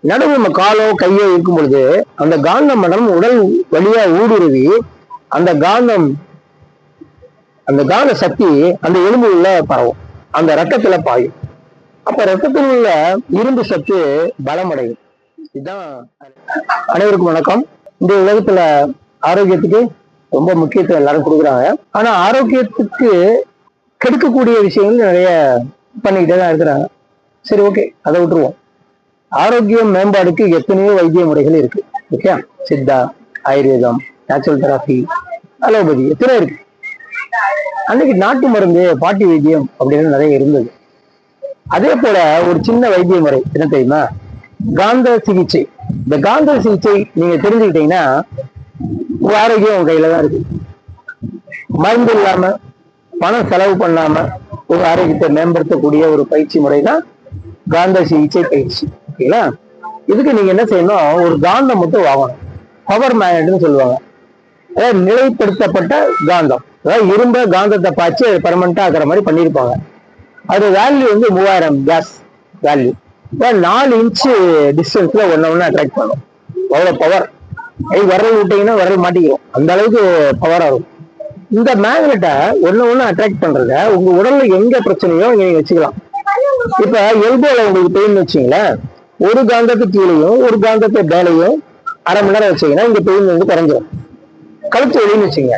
நடுவு நம்ம காலோ கையோ இருக்கும் பொழுது அந்த காந்த மண்டலம் உடல் வழியா ஊடுருவி அந்த காந்த சக்தி அந்த எலும்பு உள்ள பரவும், அந்த ரத்தத்துல பாயும். அப்ப ரத்தத்தில் உள்ள இரும்பு சத்து பலமடையும். இதுதான். அனைவருக்கும் வணக்கம். இந்த உலகத்துல ஆரோக்கியத்துக்கு ரொம்ப முக்கியத்துவம் எல்லாரும் கொடுக்குறாங்க. ஆனா ஆரோக்கியத்துக்கு கெடுக்கக்கூடிய விஷயங்கள் நிறைய பண்ணிக்கிட்டே தான் இருக்கிறாங்க. சரி, ஓகே, அதை விட்டுருவோம். ஆரோக்கியம் மேம்பாடுக்கு எத்தனையோ வைத்திய முறைகள் இருக்கு. ஓகே, சித்தா, ஆயுர்வேதம், நேச்சுரல் தெராப்பி, அலோபதி, எத்தனை இருக்கு. அன்னைக்கு நாட்டு மருந்து, பாட்டி வைத்தியம் அப்படின்னு நிறைய இருந்தது. அதே போல ஒரு சின்ன வைத்திய முறை என்ன தெரியுமா? காந்த சிகிச்சை. இந்த காந்த சிகிச்சை நீங்க தெரிஞ்சுக்கிட்டீங்கன்னா உங்க ஆரோக்கியம் உங்க கையில தான் இருக்கு. மருந்து இல்லாம, பணம் செலவு பண்ணாம உங்க ஆரோக்கியத்தை மேம்படுத்தக்கூடிய ஒரு பயிற்சி முறை தான் காந்த சிகிச்சை பயிற்சி. ஓகேங்களா? இதுக்கு நீங்க என்ன செய்யணும், ஒரு காந்தம் மட்டும் வாங்கணும். பவர் மேக்னெட்னு சொல்லுவாங்க. அதாவது நிலைப்படுத்தப்பட்ட காந்தம். அதாவது இரும்ப காந்தத்தை பாய்ச்சி பர்மனண்டா ஆக்குற மாதிரி பண்ணியிருப்பாங்க. அது வேல்யூ வந்து 3000 கேஸ் வேல்யூ. 4 இன்ச்சு டிஸ்டன்ஸ்ல ஒன்னு அட்ராக்ட் பண்ணும். அவ்வளவு பவர். விரல் விட்டீங்கன்னா விரல் மாட்டிக்கிறோம், அந்த அளவுக்கு பவரா இருக்கும். இந்த மேக்னெட்டை ஒன்னு அட்ராக்ட் பண்றத உங்க உடல்ல எங்க பிரச்சனையோ நீங்க வச்சுக்கலாம். இப்ப எல்போல உங்களுக்கு பெயின் வச்சீங்களேன், ஒரு காந்தத்துக்கு கீழையும் ஒரு காந்தத்தை மேலையும் அரை மணி நேரம் வச்சீங்கன்னா இங்க பெயின் வந்து குறைஞ்சிடும். கழுத்து வெளின்னு வச்சுங்க,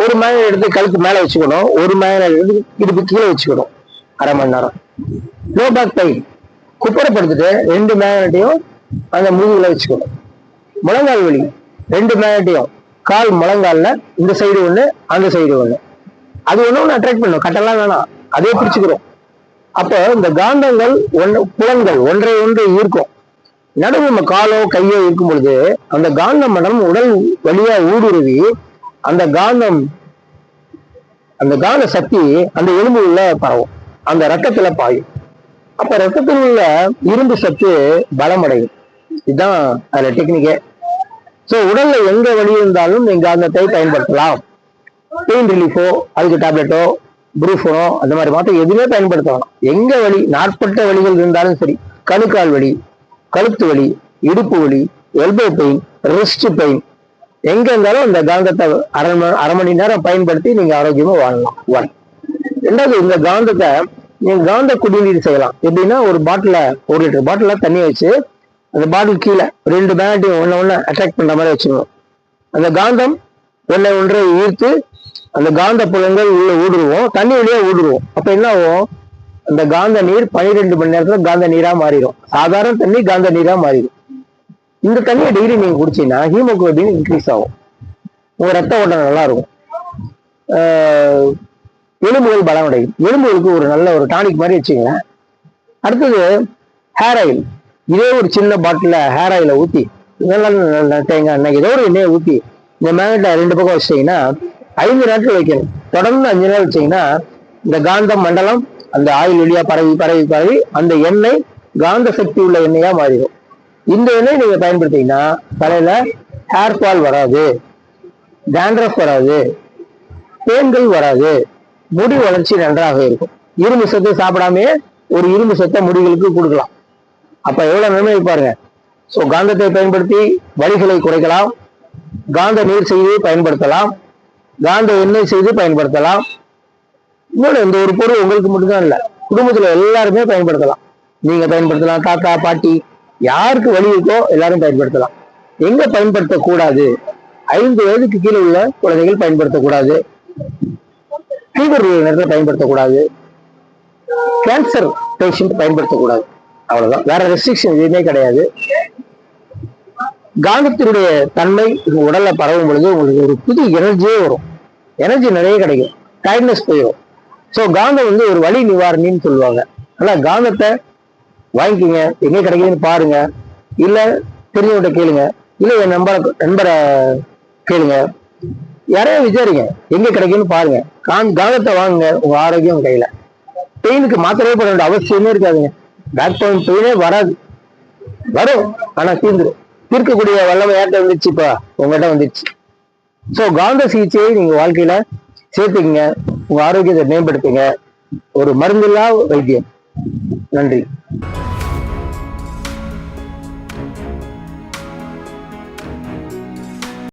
ஒரு மேக்னெட் எடுத்து கழுத்து மேல வச்சுக்கணும், ஒரு மேக்னெட் எடுத்து இடுப்பு கீழே வச்சுக்கணும் அரை மணி நேரம். லோ பேக் பெயின் குப்பரப்படுத்திட்டு 2 மேக்னெட்டையும் அந்த முதுகுல வச்சுக்கணும். முழங்கால் வலி 2 மேக்னெட்டையும் கால் முழங்கால்ல இந்த சைடு ஒண்ணு அந்த சைடு ஒண்ணு, அது ஒண்ணு அட்ராக்ட் பண்ணும். கட்டெல்லாம் வேணாம், அதே பிடிச்சுக்கிறோம். அப்ப இந்த காந்தங்கள் புலன்கள் ஒன்றை ஒன்று ஈர்க்கும். நடுவு நம்ம காலோ கையோ இருக்கும் பொழுது அந்த காந்த மண்டலம் உடல் வழியா ஊடுருவி அந்த காந்த சக்தி அந்த எலும்பு உள்ள பரவும், அந்த ரத்தத்துல பாயும். அப்ப ரத்தத்தில் உள்ள இரும்பு சத்து பலமடையும். இதுதான் அதுல டெக்னிக்கே. சோ உடல்ல எங்க வலி இருந்தாலும் நீங்க காந்தத்தை பயன்படுத்தலாம். பெயின் ரிலீஃபோ, அதுக்கு டேப்லெட்டோ, புரூஃபனோ, அந்த மாதிரி மாத்திரம் எதுவுமே பயன்படுத்தலாம். எங்க வலி, நாட்பட்ட வலிகள் இருந்தாலும் சரி, கணுக்கால் வலி, கழுத்து வலி, இடுப்பு வலி, எல்போ பெயின், ரிஸ்ட் பெயின், எங்க இருந்தாலும் இந்த காந்தத்தை அரை மணி நேரம் பயன்படுத்தி நீங்க ஆரோக்கியமா வாழலாம். 1. 2வது, இந்த காந்தத்தை நீங்க காந்த குடிநீர் செய்யலாம். எப்படின்னா, ஒரு பாட்டில 1 லிட்டர் பாட்டில தண்ணி வச்சு அந்த பாட்டில் கீழே 2 மேக்னெட்டையும் ஒன்னு அட்ராக்ட் பண்ற மாதிரி வச்சுக்கணும். அந்த காந்தம் ஒன்றை ஈர்த்து அந்த காந்த புலங்கள் உள்ள ஊடுருவோம், தண்ணி வழியா ஊடுருவோம். அப்ப என்ன ஆகும், அந்த காந்த நீர் 12 மணி நேரத்துல காந்த நீரா மாறிடும். சாதாரண தண்ணி காந்த நீரா மாறிடும். இந்த தண்ணியை டெய்லி நீங்க குடிச்சீங்கன்னா ஹீமோகுளோபின் இன்க்ரீஸ் ஆகும், உங்க ரத்த ஓட்டம் நல்லா இருக்கும், எலும்புகள் பலமடையும். எலும்புகளுக்கு ஒரு நல்ல ஒரு டானிக் மாதிரி வச்சுக்கங்க. அடுத்தது ஹேர் ஆயில். இதே ஒரு சின்ன பாட்டில ஹேர் ஆயில ஊத்தி, தேங்காய் எண்ணெய், ஏதோ ஒரு எண்ணெயை ஊத்தி இந்த மேக்னெட்டை 2 பக்கம் வச்சிட்டீங்கன்னா 5 நாட்கள் வைக்கணும். தொடர்ந்து 5 நாள் வச்சீங்கன்னா இந்த காந்த மண்டலம் அந்த ஆயில் வழியா பரவி அந்த எண்ணெய் காந்த சக்தி உள்ள எண்ணெயா மாறிடும். இந்த எண்ணெய் நீங்க பயன்படுத்தீங்கன்னா தலையில ஹேர் ஃபால் வராது, டேண்ட்ரஃப் வராது, பேன்கள் வராது, முடி வளர்ச்சி நன்றாக இருக்கும். இரும்பு சத்து சாப்பிடாமே ஒரு இரும்பு சத்தை முடிகளுக்கு கொடுக்கலாம். அப்ப எவ்வளவு நன்மை பாருங்க. சோ காந்தத்தை பயன்படுத்தி வலிகளை குறைக்கலாம், காந்த நீர் செய்து பயன்படுத்தலாம், காந்த எண்ணெய் செய்து பயன்படுத்தலாம். இன்னொன்று, இந்த ஒரு பொருள் உங்களுக்கு மட்டும்தான் இல்லை, குடும்பத்துல எல்லாருமே பயன்படுத்தலாம். நீங்க பயன்படுத்தலாம், தாத்தா பாட்டி, யாருக்கு வலி இருக்கோ எல்லாரும் பயன்படுத்தலாம். எங்க பயன்படுத்தக்கூடாது, 5 வயதுக்கு கீழே உள்ள குழந்தைகள் பயன்படுத்தக்கூடாது, ஃபீவர் நேரத்தில் பயன்படுத்தக்கூடாது, கேன்சர் பேஷண்ட் பயன்படுத்தக்கூடாது. அவ்வளவுதான், வேற ரெஸ்ட்ரிக்ஷன் எதுவுமே கிடையாது. காந்தத்தினுடைய தன்மை உடல்ல பரவும் பொழுது உங்களுக்கு ஒரு புது எனர்ஜியே வரும், எனர்ஜி நிறைய கிடைக்கும், டயர்ட்னஸ் போயிடும். ஸோ காந்தம் வந்து ஒரு வலி நிவாரணின்னு சொல்லுவாங்க. ஆனா காந்தத்தை வாங்கிக்கிங்க, எங்க கிடைக்குதுன்னு பாருங்க, இல்ல தெரிஞ்சவங்கிட்ட கேளுங்க, இல்ல என் நண்பரை கேளுங்க, யாரையும் விசாரிங்க, எங்க கிடைக்குன்னு பாருங்க. காந்தத்தை வாங்குங்க, உங்க ஆரோக்கியம் கையில. பெயினுக்கு மாத்திரையே போட வேண்டிய அவசியமே இருக்காதுங்க. பேக் பெயின் பெயினே வராது, வரும் ஆனா தீர்ந்துடும். தீர்க்கக்கூடிய வல்லமை யார்கிட்ட வந்துருச்சு, இப்ப உங்ககிட்ட வந்துருச்சு. சோ காந்த சிகிச்சையை நீங்க வாழ்க்கையில சேர்த்துக்குங்க, உங்க ஆரோக்கியத்தை மேம்படுத்துங்க. ஒரு மருந்தில்லா வைத்தியம். நன்றி.